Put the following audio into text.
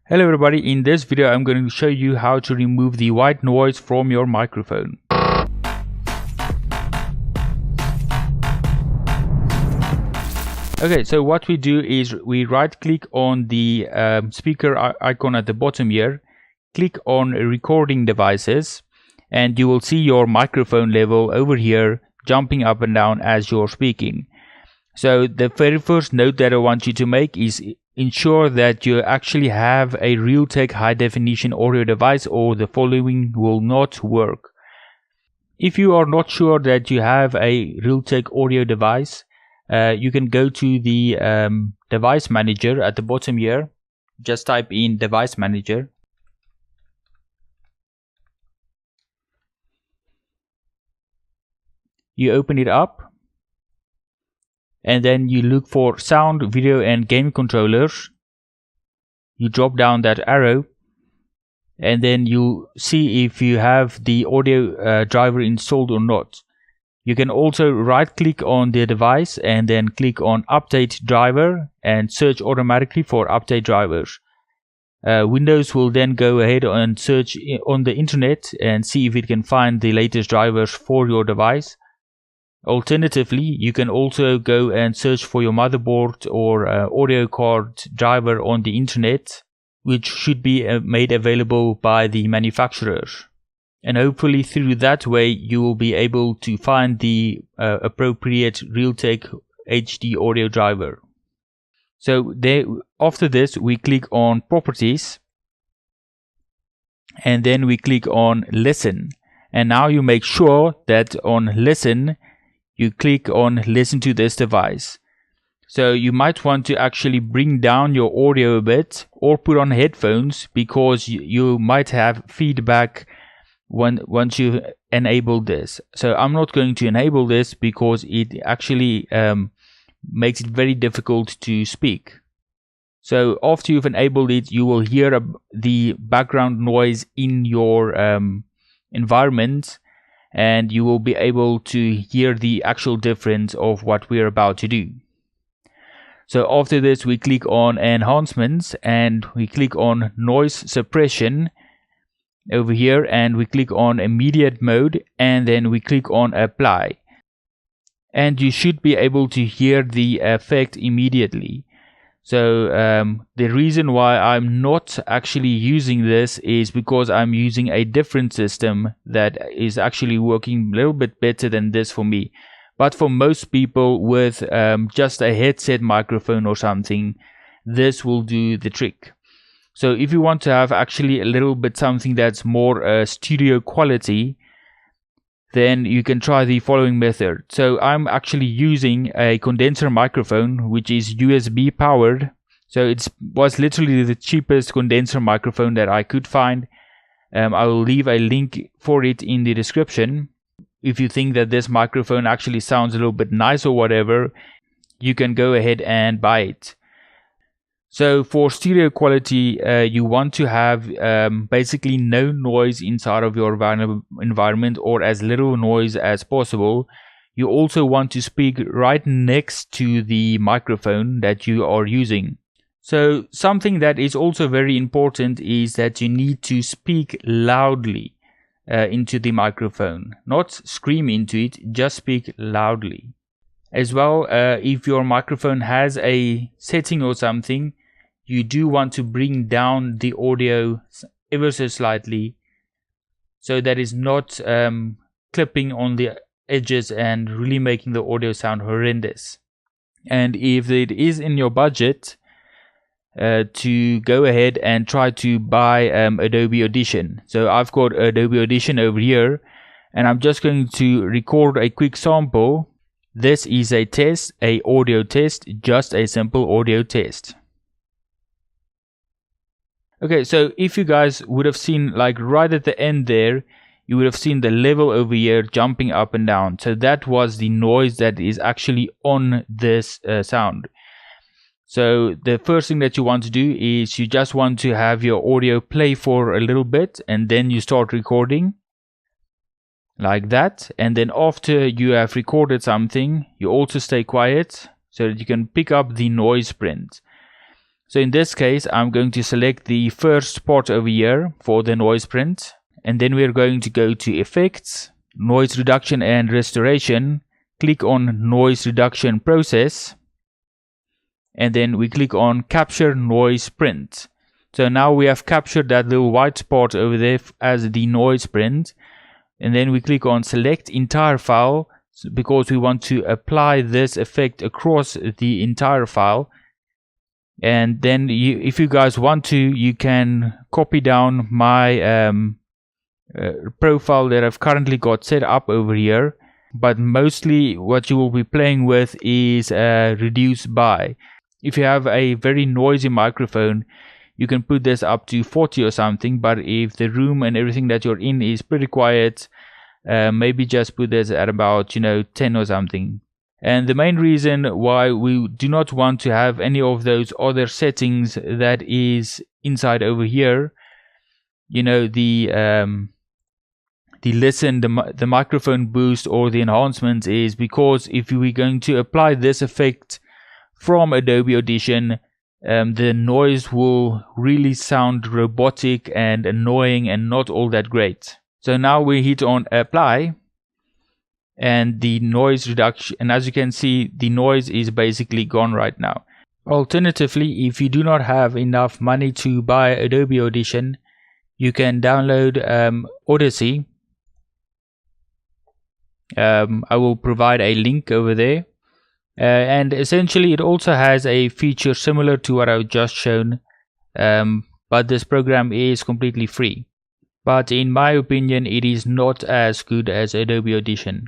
Hello everybody, in this video I'm going to show you how to remove the white noise from your microphone. Okay, so what we do is we right click on the speaker icon at the bottom here, click on recording devices, and you will see your microphone level over here jumping up and down as you're speaking. So the very first note that I want you to make is ensure that you actually have a Realtek high definition audio device, or the following will not work. If you are not sure that you have a Realtek audio device, you can go to the device manager at the bottom here. Just type in device manager. You open it up, and then you look for sound, video and game controllers. You drop down that arrow, and then you see if you have the audio driver installed or not. You can also right click on the device and then click on update driver and search automatically for update drivers. Windows will then go ahead and search on the internet and see if it can find the latest drivers for your device. Alternatively, you can also go and search for your motherboard or audio card driver on the internet, which should be made available by the manufacturers. And hopefully through that way you will be able to find the appropriate Realtek HD audio driver. So after this we click on properties, and then we click on listen. And now you make sure that on listen you click on listen to this device. So you might want to actually bring down your audio a bit or put on headphones, because you might have feedback once you enable this. So I'm not going to enable this because it actually makes it very difficult to speak. So after you've enabled it, you will hear the background noise in your environment, and you will be able to hear the actual difference of what we're about to do. So after this we click on enhancements and we click on noise suppression over here, and we click on immediate mode, and then we click on apply, and you should be able to hear the effect immediately. So the reason why I'm not actually using this is because I'm using a different system that is actually working a little bit better than this for me. But for most people with just a headset microphone or something, this will do the trick. So if you want to have actually a little bit something that's more studio quality, then you can try the following method. So I'm actually using a condenser microphone which is USB powered. So it was literally the cheapest condenser microphone that I could find. I will leave a link for it in the description. If you think that this microphone actually sounds a little bit nice or whatever, you can go ahead and buy it. So for stereo quality, you want to have basically no noise inside of your environment, or as little noise as possible. You also want to speak right next to the microphone that you are using. So something that is also very important is that you need to speak loudly into the microphone. Not scream into it, just speak loudly. As well, if your microphone has a setting or something, you do want to bring down the audio ever so slightly, so that is not clipping on the edges and really making the audio sound horrendous. And if it is in your budget, to go ahead and try to buy Adobe Audition. So I've got Adobe Audition over here, and I'm just going to record a quick sample. This is a test, a audio test, just a simple audio test. Okay, so if you guys would have seen, like right at the end there, you would have seen the level over here jumping up and down. So that was the noise that is actually on this sound. So the first thing that you want to do is you just want to have your audio play for a little bit, and then you start recording like that. And then after you have recorded something, you also stay quiet so that you can pick up the noise print. So in this case, I'm going to select the first part over here for the noise print. And then we're going to go to Effects, Noise Reduction and Restoration. Click on Noise Reduction Process. And then we click on Capture Noise Print. So now we have captured that little white spot over there as the noise print. And then we click on Select Entire File because we want to apply this effect across the entire file. And then if you guys want to, you can copy down my profile that I've currently got set up over here. But mostly what you will be playing with is reduce by. If you have a very noisy microphone, you can put this up to 40 or something. But if the room and everything that you're in is pretty quiet, maybe just put this at about 10 or something. And the main reason why we do not want to have any of those other settings that is inside over here, the listen, the microphone boost or the enhancements, is because if we're going to apply this effect from Adobe Audition, the noise will really sound robotic and annoying and not all that great. So now we hit on Apply and the noise reduction, and as you can see, the noise is basically gone right now. Alternatively, if you do not have enough money to buy Adobe Audition, you can download Audacity. I will provide a link over there. And essentially it also has a feature similar to what I've just shown, but this program is completely free. But in my opinion, it is not as good as Adobe Audition.